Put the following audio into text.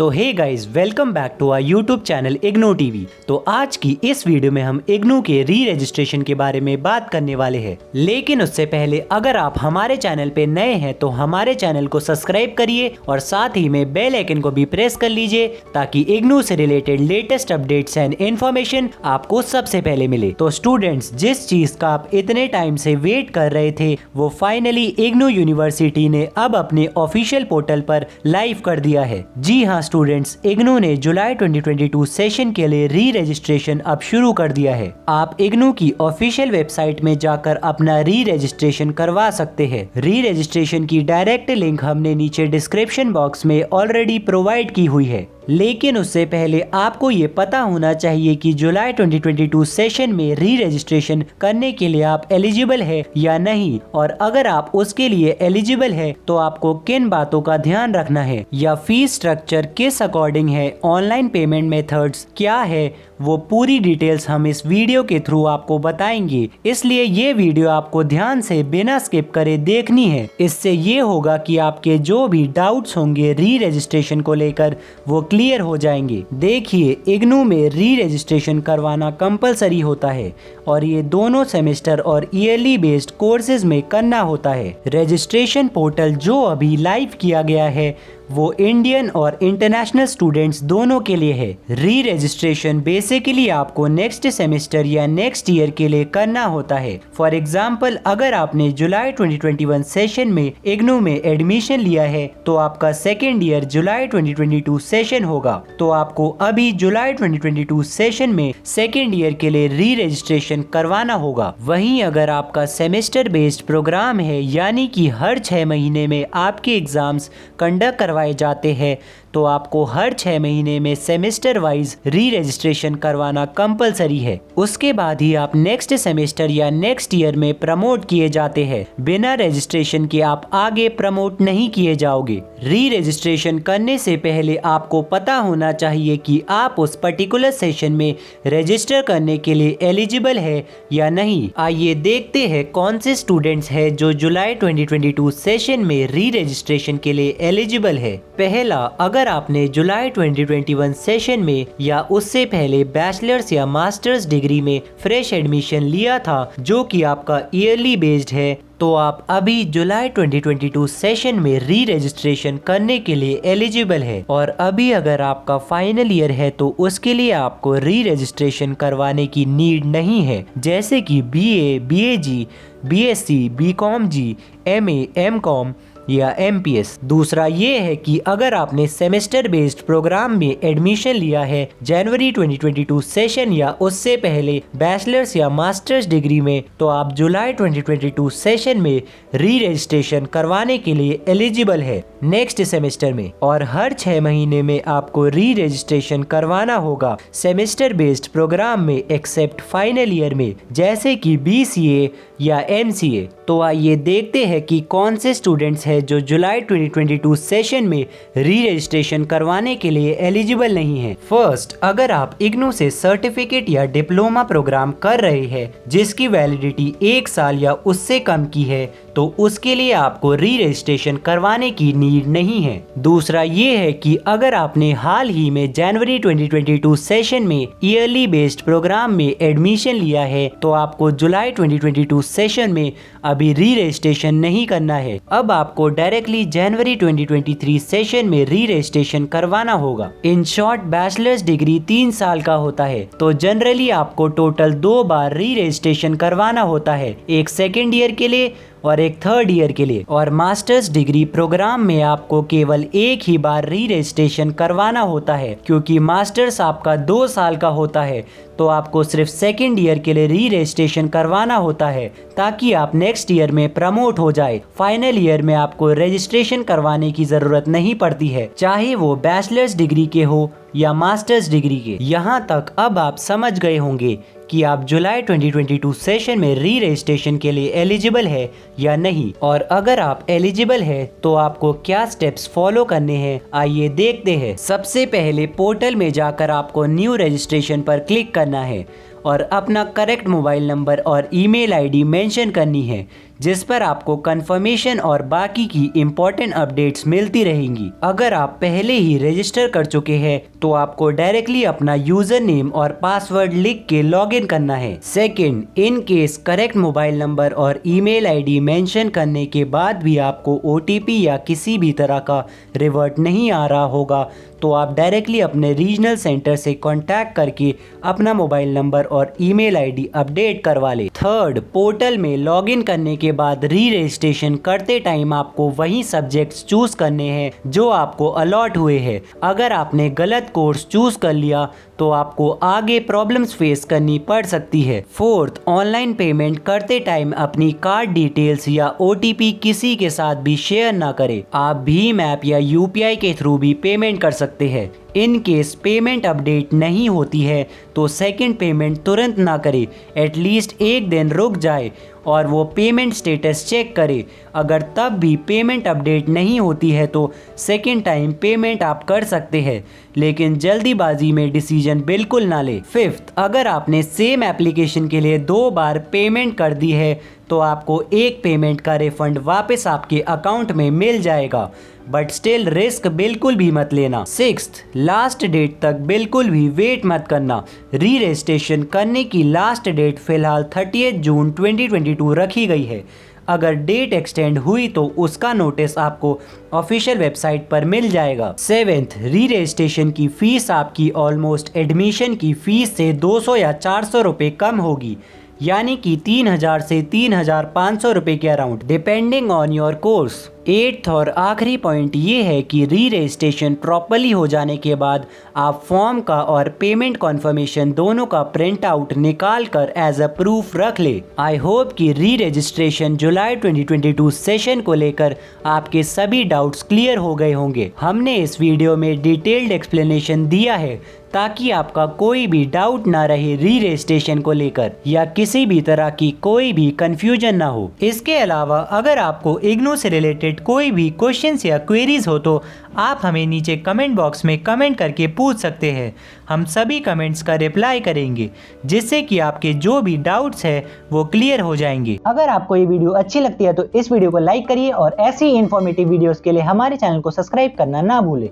So hey guys, welcome back to our YouTube channel IGNOU TV. तो आज की इस वीडियो में हम इग्नू के री रजिस्ट्रेशन के बारे में बात करने वाले हैं। लेकिन उससे पहले अगर आप हमारे चैनल पे नए हैं तो हमारे चैनल को सब्सक्राइब करिए और साथ ही में बेल आइकन को भी प्रेस कर लीजिए ताकि इग्नू से related latest updates and information आपको सबसे पहले मिले। तो स्टूडेंट्स, जिस चीज का आप इतने टाइम से वेट कर रहे थे वो फाइनली इग्नू यूनिवर्सिटी ने अब अपने ऑफिशियल पोर्टल पर लाइव कर दिया है। जी हाँ स्टूडेंट्स, इग्नू ने जुलाई 2022 सेशन के लिए री रजिस्ट्रेशन अब शुरू कर दिया है। आप इग्नू की ऑफिशियल वेबसाइट में जाकर अपना री रजिस्ट्रेशन करवा सकते हैं। री रजिस्ट्रेशन की डायरेक्ट लिंक हमने नीचे डिस्क्रिप्शन बॉक्स में ऑलरेडी प्रोवाइड की हुई है। लेकिन उससे पहले आपको ये पता होना चाहिए कि जुलाई 2022 सेशन में री रजिस्ट्रेशन करने के लिए आप एलिजिबल है या नहीं, और अगर आप उसके लिए एलिजिबल है तो आपको किन बातों का ध्यान रखना है या फीस स्ट्रक्चर किस अकॉर्डिंग है, ऑनलाइन पेमेंट मेथड्स क्या है, वो पूरी डिटेल्स हम इस वीडियो के थ्रू आपको बताएंगे। इसलिए ये वीडियो आपको ध्यान से बिना स्किप करे देखनी है। इससे ये होगा कि आपके जो भी डाउट्स होंगे री रजिस्ट्रेशन को लेकर वो क्लियर हो जाएंगे। देखिए, इग्नू में री रजिस्ट्रेशन करवाना कंपलसरी होता है और ये दोनों सेमेस्टर और ईयरली बेस्ड कोर्सेज में करना होता है। रजिस्ट्रेशन पोर्टल जो अभी लाइव किया गया है वो इंडियन और इंटरनेशनल स्टूडेंट्स दोनों के लिए है। री रजिस्ट्रेशन बेसिकली आपको नेक्स्ट सेमेस्टर या नेक्स्ट ईयर के लिए करना होता है। फॉर एग्जांपल, अगर आपने जुलाई 2021 सेशन में इग्नू में एडमिशन लिया है तो आपका सेकेंड ईयर जुलाई 2022 सेशन होगा, तो आपको अभी जुलाई 2022 सेशन में सेकेंड ईयर के लिए री रजिस्ट्रेशन करवाना होगा। वहीं अगर आपका सेमेस्टर बेस्ड प्रोग्राम है, यानी कि हर 6 महीने में आपके एग्जाम्स कंडक्ट करवाए जाते हैं, तो आपको हर 6 महीने में सेमेस्टर वाइज री रजिस्ट्रेशन करवाना कंपलसरी है। उसके बाद ही आप नेक्स्ट सेमेस्टर या नेक्स्ट ईयर में प्रमोट किए जाते हैं। बिना रजिस्ट्रेशन के आप आगे प्रमोट नहीं किए जाओगे। री रजिस्ट्रेशन करने से पहले आपको पता होना चाहिए कि आप उस पर्टिकुलर सेशन में रजिस्टर करने के लिए एलिजिबल है या नहीं। आइए देखते हैं कौन से स्टूडेंट्स हैं जो जुलाई 2022 सेशन में री रजिस्ट्रेशन के लिए एलिजिबल है। पहला, अगर आपने जुलाई 2021 सेशन में या उससे पहले बैचलर्स या मास्टर्स डिग्री में फ्रेश एडमिशन लिया था जो कि आपका ईयरली बेस्ड है, तो आप अभी जुलाई 2022 सेशन में री रजिस्ट्रेशन करने के लिए एलिजिबल है। और अभी अगर आपका फाइनल ईयर है तो उसके लिए आपको री रजिस्ट्रेशन करवाने की नीड नहीं है, जैसे कि बीए, बीएजी, बीएससी, बीकॉम जी, एमए, एमकॉम या एमपीएस। दूसरा ये है कि अगर आपने सेमेस्टर बेस्ड प्रोग्राम में एडमिशन लिया है जनवरी 2022 सेशन या उससे पहले बैचलर्स या मास्टर्स डिग्री में, तो आप जुलाई 2022 सेशन में री रजिस्ट्रेशन करवाने के लिए एलिजिबल है नेक्स्ट सेमेस्टर में। और हर 6 महीने में आपको री रजिस्ट्रेशन करवाना होगा सेमेस्टर बेस्ड प्रोग्राम में एक्सेप्ट फाइनल ईयर में, जैसे कि बीसीए या एमसीए। तो आइए देखते हैं कि कौन से स्टूडेंट्स हैं जो जुलाई 2022 सेशन में री रजिस्ट्रेशन करवाने के लिए एलिजिबल नहीं है। फर्स्ट, अगर आप इग्नू से सर्टिफिकेट या डिप्लोमा प्रोग्राम कर रहे हैं जिसकी वैलिडिटी 1 साल या उससे कम की है, तो उसके लिए आपको री रजिस्ट्रेशन करवाने की नीड नहीं है। दूसरा ये है कि अगर आपने हाल ही में जनवरी 2022 सेशन में ईयरली बेस्ड प्रोग्राम में एडमिशन लिया है तो आपको जुलाई 2022 सेशन में अभी री रजिस्ट्रेशन नहीं करना है। अब आपको डायरेक्टली जनवरी 2023 सेशन में री रजिस्ट्रेशन करवाना होगा। इन शॉर्ट, बैचलर्स डिग्री 3 साल का होता है, तो जनरली आपको टोटल 2 बार री रजिस्ट्रेशन करवाना होता है, एक सेकेंड ईयर के लिए और एक थर्ड ईयर के लिए। और मास्टर्स डिग्री प्रोग्राम में आपको केवल एक ही बार री रजिस्ट्रेशन करवाना होता है, क्योंकि मास्टर्स आपका 2 साल का होता है, तो आपको सिर्फ सेकेंड ईयर के लिए री रजिस्ट्रेशन करवाना होता है ताकि आप नेक्स्ट ईयर में प्रमोट हो जाए। फाइनल ईयर में आपको रजिस्ट्रेशन करवाने की जरूरत नहीं पड़ती है, चाहे वो बैचलर्स डिग्री के हो या मास्टर्स डिग्री के। यहाँ तक अब आप समझ गए होंगे कि आप जुलाई 2022 सेशन में री रजिस्ट्रेशन के लिए एलिजिबल है या नहीं, और अगर आप एलिजिबल है तो आपको क्या स्टेप्स फॉलो करने हैं आइए देखते हैं। सबसे पहले पोर्टल में जाकर आपको न्यू रजिस्ट्रेशन पर क्लिक करना है और अपना करेक्ट मोबाइल नंबर और ईमेल आईडी मेंशन करनी है, जिस पर आपको कंफर्मेशन और बाकी की इम्पोर्टेंट अपडेट्स मिलती रहेंगी। अगर आप पहले ही रजिस्टर कर चुके हैं तो आपको डायरेक्टली अपना यूजर नेम और पासवर्ड लिख के लॉगिन करना है। Second, in case correct mobile number और ईमेल आईडी मेंशन करने के बाद भी आपको ओटीपी या किसी भी तरह का रिवर्ट नहीं आ रहा होगा तो आप डायरेक्टली अपने रीजनल सेंटर से कांटेक्ट करके अपना मोबाइल नंबर और ईमेल आईडी अपडेट करवा ले। थर्ड, पोर्टल में लॉगिन करने के बाद री रजिस्ट्रेशन करते टाइम आपको वही सब्जेक्ट्स चूज करने हैं जो आपको अलॉट हुए हैं। अगर आपने गलत कोर्स चूज कर लिया तो आपको आगे प्रॉब्लम्स फेस करनी पड़ सकती है। फोर्थ, ऑनलाइन पेमेंट करते टाइम अपनी कार्ड डिटेल्स या ओटीपी किसी के साथ भी शेयर ना करें। आप भीम ऐप या यूपीआई के थ्रू भी पेमेंट कर सकते हैं। इन केस पेमेंट अपडेट नहीं होती है तो सेकंड पेमेंट तुरंत ना करें, एटलीस्ट एक दिन रुक जाए और वो पेमेंट स्टेटस चेक करे। अगर तब भी पेमेंट अपडेट नहीं होती है तो सेकंड टाइम पेमेंट आप कर सकते हैं, लेकिन जल्दीबाजी में डिसीजन बिल्कुल ना ले। फिफ्थ, अगर आपने सेम एप्लीकेशन के लिए 2 बार पेमेंट कर दी है तो आपको एक पेमेंट का रिफंड वापस आपके अकाउंट में मिल जाएगा, बट स्टिल रिस्क बिल्कुल भी मत लेना। सिक्स्थ, लास्ट डेट तक बिल्कुल भी वेट मत करना। री रजिस्ट्रेशन करने की लास्ट डेट फिलहाल 30 जून 2022 रखी गई है। अगर डेट एक्सटेंड हुई तो उसका नोटिस आपको ऑफिशियल वेबसाइट पर मिल जाएगा। सेवेंथ, री रजिस्ट्रेशन की फीस आपकी ऑलमोस्ट एडमिशन की फीस से 200 या 400 रुपये कम होगी, यानी कि 3000 से 3500 रुपये के around, depending on your course. Eighth और आखिरी पॉइंट ये है कि री रजिस्ट्रेशन प्रॉपरली हो जाने के बाद आप फॉर्म का और पेमेंट कॉन्फर्मेशन दोनों का प्रिंट आउट निकाल कर एज अ प्रूफ रख ले। आई होप कि री रजिस्ट्रेशन जुलाई 2022 सेशन को लेकर आपके सभी डाउट्स क्लियर हो गए होंगे। हमने इस वीडियो में डिटेल्ड एक्सप्लेनेशन दिया है ताकि आपका कोई भी डाउट ना रहे री रजिस्ट्रेशन को लेकर या किसी भी तरह की कोई भी कंफ्यूजन ना हो। इसके अलावा अगर आपको इग्नू से रिलेटेड कोई भी क्वेश्चंस या क्वेरीज हो तो आप हमें नीचे कमेंट बॉक्स में कमेंट करके पूछ सकते हैं। हम सभी कमेंट्स का रिप्लाई करेंगे, जिससे कि आपके जो भी डाउट्स है वो क्लियर हो जाएंगे। अगर आपको ये वीडियो अच्छी लगती है तो इस वीडियो को लाइक करिए और ऐसी ही इंफॉर्मेटिव वीडियोस के लिए हमारे चैनल को सब्सक्राइब करना ना भूलें।